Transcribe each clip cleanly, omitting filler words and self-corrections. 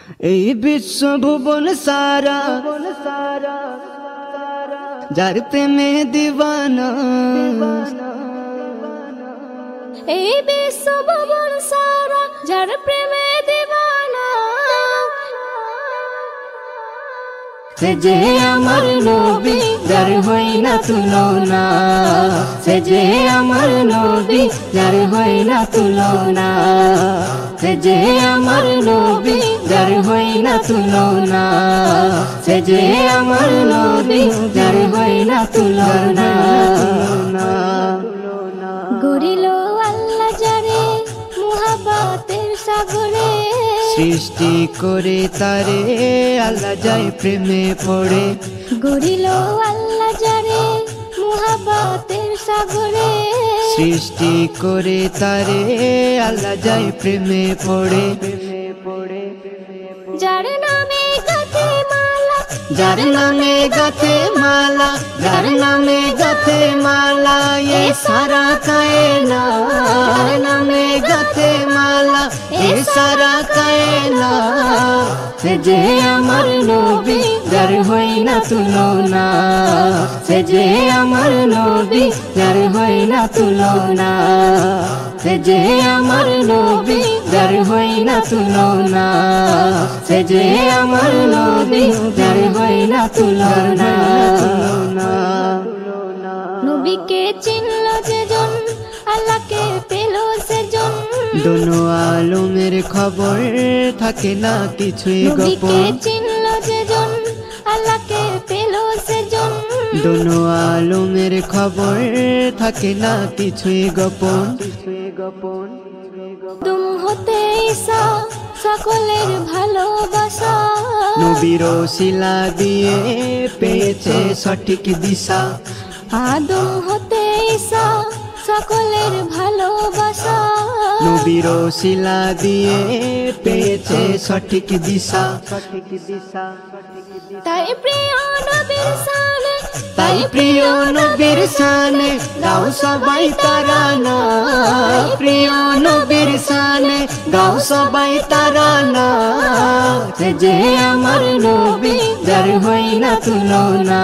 এই বিশ্ব ভুবন সারা যার প্রেমে দিওয়ানা, এই বিশ্ব ভুবন সারা যার প্রেমে দিওয়ানা, সে যে আমার নবী যার হয় না তুলনা, সে যে আমার নবী যার হয় না তুলনা, সে যে আমার নবী যার হয় না তুলনা, সে যে আমার নবী যার হয় না তুলনা। গড়িল আল্লাহ যারে মুহাব্বতের সাগরে, সৃষ্টি করে তারে আল্লাহ যায় প্রেমে পড়ে। গড়িল আল্লাহ যারে মুহাব্বতের সাগরে, সৃষ্টি করে তারে আল্লাহ যায় প্রেমে পড়ে। যার নামে গাথে মালা, যার নামে গাথে মালা, যার নামে গাথে মালা, এ সারা কায়না নামে গাথে মালা, এ সারা কায়না। সে যে আমার নবী যার হয় না তুলনা, সে যে আমার নবী যার হয় না তুলনা, সে যে আমার নবী যার হয় না তুলনা, সে যে আমার নবী যার হয় না তুলনা। নবীকে চিনল যেজন আল্লাহকে পেল সেজন, দোনো আলমের খবর থাকে না কিছুই নবীকে গোপন। চিনল যেজন আল্লাহকে পেল সেজন, দোনো আলমের খবর থাকে না কিছুই গোপন। তুম হতে ঈসা সকলের ভালোবাসা, নবীর শিলা দিয়ে পেয়েছে সঠিক দিশা। আদম হতে ঈসা সকলের ভালোবাসা, নবীর শিলা দিয়ে পেয়েছে সঠিক দিশা। তাই প্রিয় নবীর শানে, তাই প্রিয় নবীর শানে গাও সবাই তারানা, প্রিয় নবীর শানে গাও সবাই তারানা। সে যে আমার নবী যার হয় না তুলনা,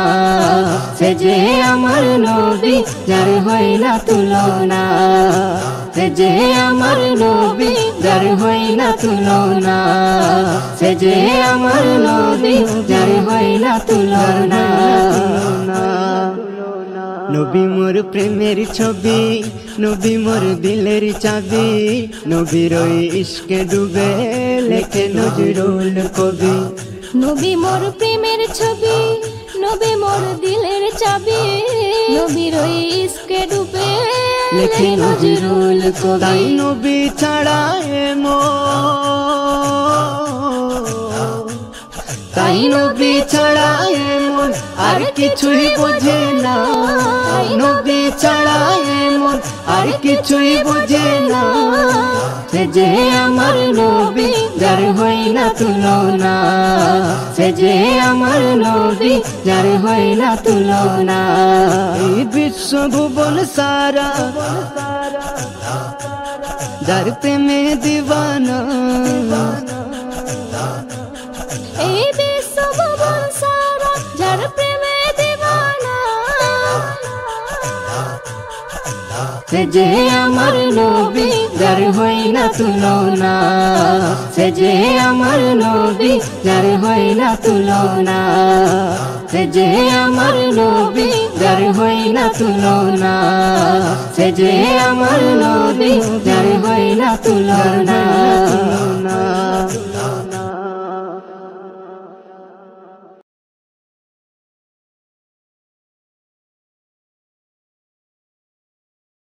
সে যে আমার নবী যার হয় না তুলনা, সে যে আমার নবী যার হয় না তুলনা, সে যে আমার নবী যার হয় না তুলনা। নবী মোর প্রেমের ছবি, নবী মোর দিলের চাবি, নবীর ওই ইশকে ডুবে লেখে নজরুল কবি। নবী মোর প্রেমের ছবি, নবী মোর দিলের চাবি, নবীর ওই ইশকে ডুবে লেখে নজরুল কবি। তাই নবী ছাড়া তাই নবী ছাড়া এমন আর কিছুই বোঝে না, নবী ছাড়া এমন আর কিছুই বোঝে না। সে যে আমার নবী যার হয় না তুলনা, সে যে আমার নবী যার হয় না তুলনা। এই বিশ্ব ভুবন সারা যার প্রেমে দিওয়ানা, এই বিশ্ব ভুবন সারা যার প্রেমে দিওয়ানা, সে যে আমার নবী যার হয় না তুলনা, সে যে আমার নবী যার হয় না তুলনা, সে যে আমার নবী যার হয় না তুলনা, সে যে আমার নবী যার হয় না তুলনা।